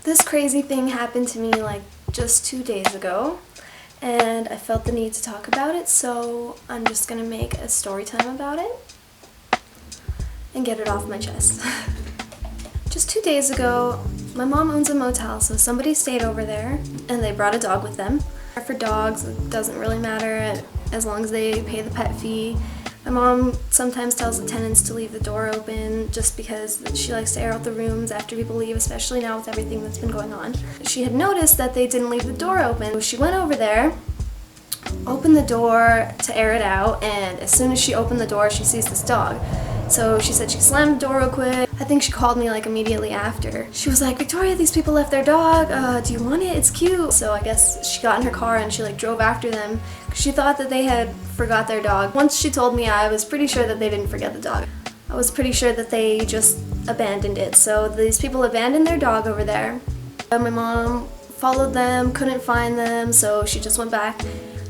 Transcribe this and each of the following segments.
This crazy thing happened to me like just 2 days ago, and I felt the need to talk about it, so I'm just gonna make a story time about it and get it off my chest. Just 2 days ago, my mom owns a motel, so somebody stayed over there and they brought a dog with them. For dogs, it doesn't really matter as long as they pay the pet fee. My mom sometimes tells the tenants to leave the door open just because she likes to air out the rooms after people leave, especially now with everything that's been going on. She had noticed that they didn't leave the door open. She went over there, opened the door to air it out, and as soon as she opened the door, she sees this dog. So she said she slammed the door real quick. I think she called me like immediately after. She was like, "Victoria, these people left their dog. Do you want it? It's cute." So I guess she got in her car and she like drove after them because she thought that they had forgot their dog. Once she told me, I was pretty sure that they didn't forget the dog. I was pretty sure that they just abandoned it. So these people abandoned their dog over there. My mom followed them, couldn't find them, so she just went back.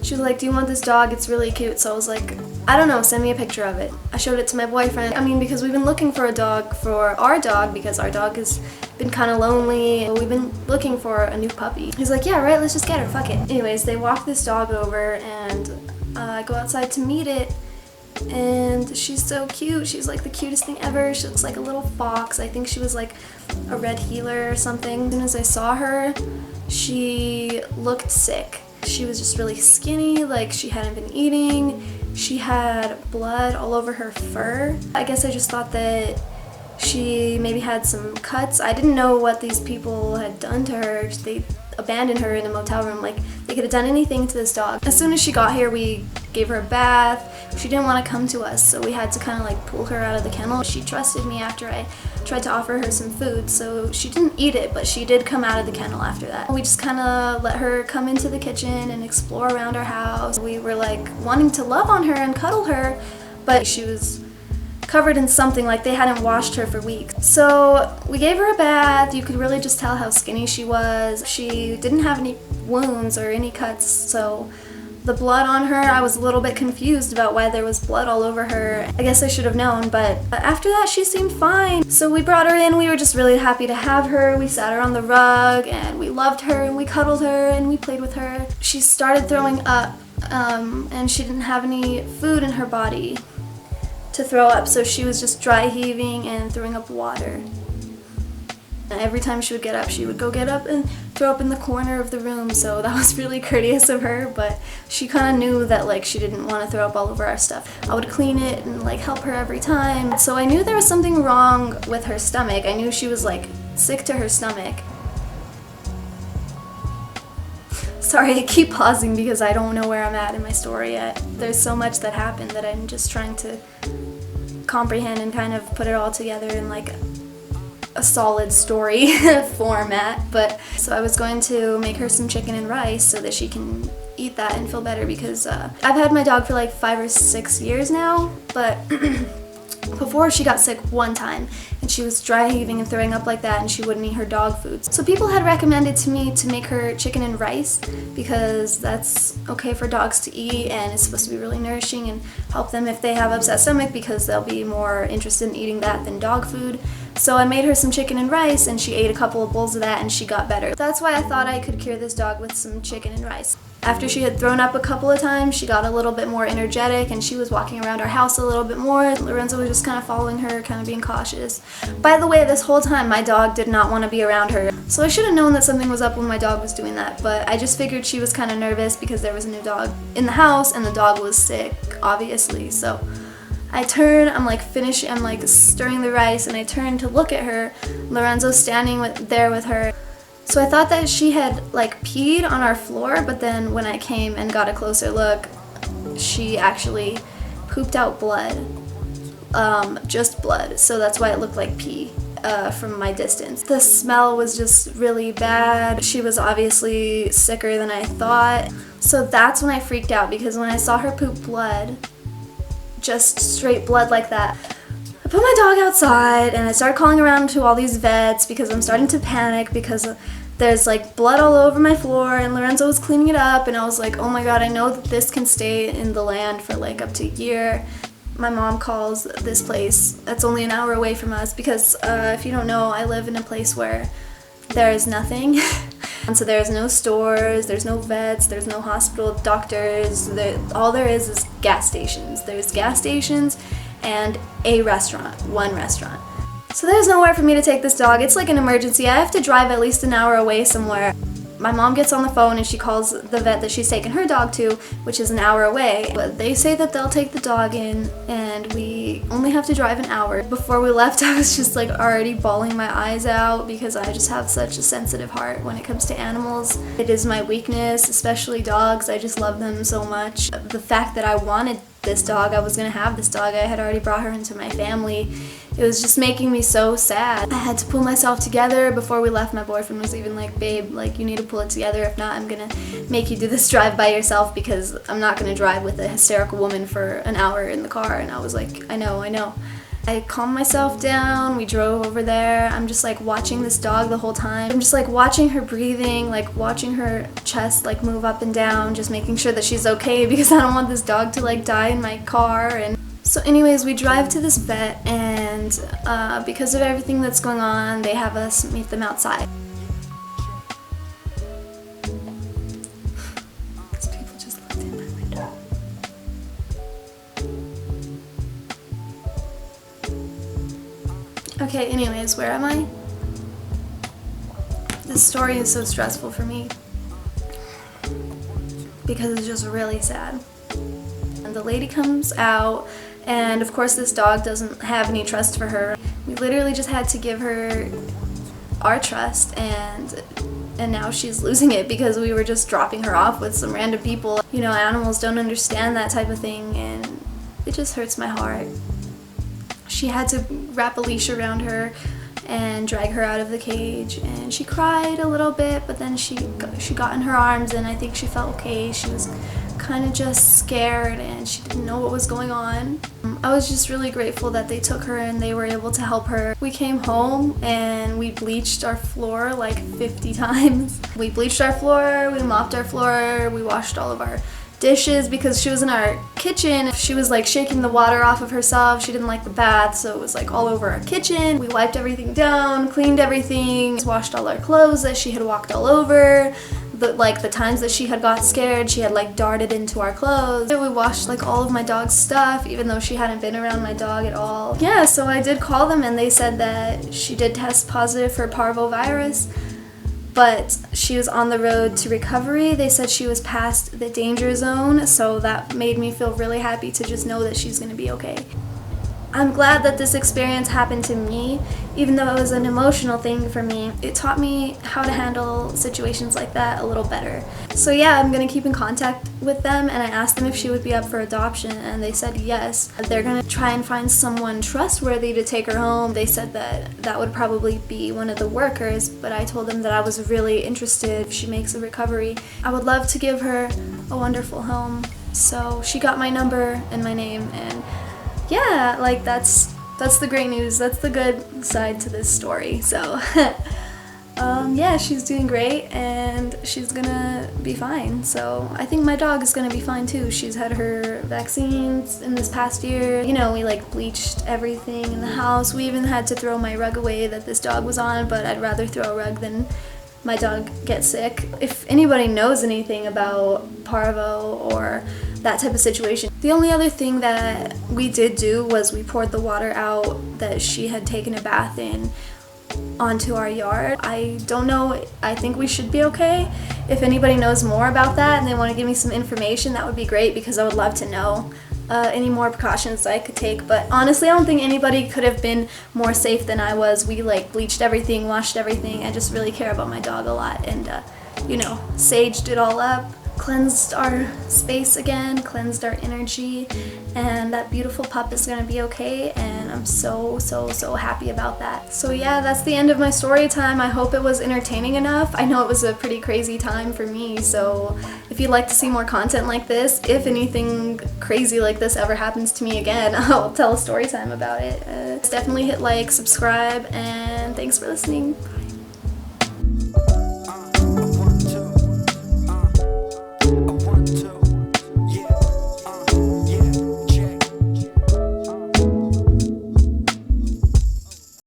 She was like, "Do you want this dog? It's really cute." So I was like, "I don't know, send me a picture of it." I showed it to my boyfriend. Because we've been looking for a dog for our dog because our dog has been kind of lonely. We've been looking for a new puppy. He's like, "Yeah, right, let's just get her, fuck it." Anyways, they walk this dog over and I go outside to meet it. And she's so cute. She's like the cutest thing ever. She looks like a little fox. I think she was like a red heeler or something. As soon as I saw her, she looked sick. She was just really skinny, like she hadn't been eating. She had blood all over her fur. I guess I just thought that she maybe had some cuts. I didn't know what these people had done to her. They abandoned her in a motel room. Like, they could have done anything to this dog. As soon as she got here, we gave her a bath. She didn't want to come to us, so we had to kind of like pull her out of the kennel. She trusted me after I tried to offer her some food, so she didn't eat it, but she did come out of the kennel after that. We just kind of let her come into the kitchen and explore around our house. We were like wanting to love on her and cuddle her, but she was covered in something, like they hadn't washed her for weeks. So we gave her a bath. You could really just tell how skinny she was. She didn't have any wounds or any cuts, so the blood on her, I was a little bit confused about why there was blood all over her. I guess I should have known, but after that she seemed fine. So we brought her in. We were just really happy to have her. We sat her on the rug and we loved her and we cuddled her and we played with her. She started throwing up and she didn't have any food in her body to throw up, so she was just dry heaving and throwing up water. And every time she would get up, she would go get up and throw up in the corner of the room, so that was really courteous of her, but she kind of knew that like she didn't want to throw up all over our stuff. I would clean it and like help her every time. So I knew there was something wrong with her stomach. I knew she was like sick to her stomach. Sorry, I keep pausing because I don't know where I'm at in my story yet. There's so much that happened that I'm just trying to comprehend and kind of put it all together in like a solid story format. But so I was going to make her some chicken and rice so that she can eat that and feel better, because I've had my dog for like 5 or 6 years now, but before she got sick one time and she was dry heaving and throwing up like that and she wouldn't eat her dog food. So people had recommended to me to make her chicken and rice because that's okay for dogs to eat and it's supposed to be really nourishing and help them if they have upset stomach, because they'll be more interested in eating that than dog food. So I made her some chicken and rice and she ate a couple of bowls of that and she got better. That's why I thought I could cure this dog with some chicken and rice. After she had thrown up a couple of times, she got a little bit more energetic and she was walking around our house a little bit more. Lorenzo was just kind of following her, kind of being cautious. By the way, this whole time my dog did not want to be around her. So I should have known that something was up when my dog was doing that, but I just figured she was kind of nervous because there was a new dog in the house and the dog was sick, obviously. So I turn, I'm like stirring the rice and I turn to look at her. Lorenzo's standing there with her. So I thought that she had like peed on our floor, but then when I came and got a closer look, she actually pooped out blood, just blood. So that's why it looked like pee from my distance. The smell was just really bad. She was obviously sicker than I thought. So that's when I freaked out, because when I saw her poop blood, just straight blood like that, I put my dog outside and I started calling around to all these vets because I'm starting to panic because there's like blood all over my floor and Lorenzo was cleaning it up, and I was like, oh my god, I know that this can stay in the land for like up to a year. My mom calls this place that's only an hour away from us because if you don't know, I live in a place where there is nothing. And so there's no stores, there's no vets, there's no hospital, doctors. All there is gas stations. There's gas stations and a restaurant, one restaurant. So there's nowhere for me to take this dog. It's like an emergency. I have to drive at least an hour away somewhere. My mom gets on the phone and she calls the vet that she's taken her dog to, which is an hour away. But they say that they'll take the dog in and we only have to drive an hour. Before we left, I was just like already bawling my eyes out because I just have such a sensitive heart when it comes to animals. It is my weakness, especially dogs. I just love them so much. The fact that I wanted this dog, I was gonna have this dog, I had already brought her into my family. It was just making me so sad. I had to pull myself together. Before we left, my boyfriend was even like, babe, like you need to pull it together. If not, I'm gonna make you do this drive by yourself because I'm not gonna drive with a hysterical woman for an hour in the car. And I was like, I know. I calmed myself down, we drove over there. I'm just like watching this dog the whole time. I'm just like watching her breathing, like watching her chest like move up and down, just making sure that she's okay because I don't want this dog to like die in my car. And so anyways, we drive to this vet and because of everything that's going on, they have us meet them outside. These people just looked in my window. Okay, anyways, where am I? This story is so stressful for me because it's just really sad. And the lady comes out, and of course this dog doesn't have any trust for her. We literally just had to give her our trust, and now she's losing it because we were just dropping her off with some random people. You know, animals don't understand that type of thing, and it just hurts my heart. She had to wrap a leash around her and drag her out of the cage, and she cried a little bit, but then she got in her arms and I think she felt okay. She was kind of just scared and she didn't know what was going on. I was just really grateful that they took her and they were able to help her. We came home and we bleached our floor like 50 times. We bleached our floor, we mopped our floor, we washed all of our dishes because she was in our kitchen. She was like shaking the water off of herself. She didn't like the bath, so it was like all over our kitchen. We wiped everything down, cleaned everything, washed all our clothes that she had walked all over. The times that she had got scared, she had like darted into our clothes. We washed like all of my dog's stuff, even though she hadn't been around my dog at all. Yeah, so I did call them and they said that she did test positive for parvovirus, but she was on the road to recovery. They said she was past the danger zone, so that made me feel really happy to just know that she's gonna be okay. I'm glad that this experience happened to me, even though it was an emotional thing for me. It taught me how to handle situations like that a little better. So yeah, I'm gonna keep in contact with them, and I asked them if she would be up for adoption, and they said yes. They're gonna try and find someone trustworthy to take her home. They said that that would probably be one of the workers, but I told them that I was really interested if she makes a recovery. I would love to give her a wonderful home. So she got my number and my name, and yeah, like that's the great news. That's the good side to this story. So yeah, she's doing great and she's gonna be fine. So I think my dog is gonna be fine too. She's had her vaccines in this past year. You know, we like bleached everything in the house. We even had to throw my rug away that this dog was on, but I'd rather throw a rug than my dog get sick. If anybody knows anything about parvo or that type of situation. The only other thing that we did do was we poured the water out that she had taken a bath in onto our yard. I don't know, I think we should be okay. If anybody knows more about that and they want to give me some information, that would be great because I would love to know any more precautions I could take. But honestly, I don't think anybody could have been more safe than I was. We like bleached everything, washed everything. I just really care about my dog a lot, and you know, saged it all up, cleansed our space again, cleansed our energy, and that beautiful pup is gonna be okay, and I'm so happy about that. So yeah, that's the end of my story time. I hope it was entertaining enough. I know it was a pretty crazy time for me, so if you'd like to see more content like this, if anything crazy like this ever happens to me again, I'll tell a story time about it. Definitely hit like, subscribe, and thanks for listening. Bye.